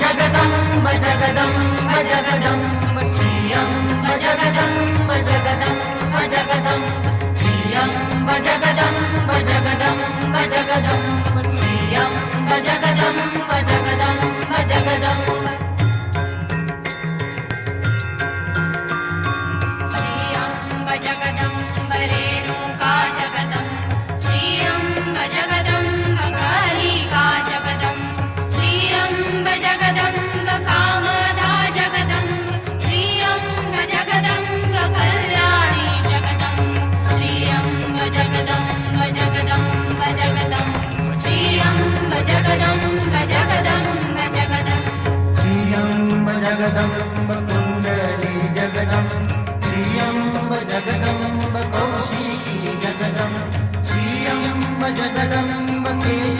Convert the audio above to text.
जगदम्ब जगदम्ब जगदम्ब श्रियम्ब जगदम्ब जगदम्ब जगदम्ब श्रियम्ब जगदम्ब जगदम्ब जगदम्ब श्रियम्ब जगदम्ब जगदम्ब जगदम्ब श्रियम्ब जगदम्ब रेणुका जगदम्ब श्रियम्ब जगदम्ब कालिका जगदम्ब श्रियम्ब जगदम्ब कामदा जगदम्ब श्रियम्ब जगदम्ब कल्याणी जगदम्ब श्रियम्ब जगदम्ब जगदम्ब जगदम्ब श्रियम्ब जगदम्ब जगदम्ब जगदम्ब श्रियम्ब जगदम्ब कुण्डली जगदम्ब श्रियम्ब जगदम्ब कौशिकी जगदम्ब श्रियम्ब जगदम्ब केश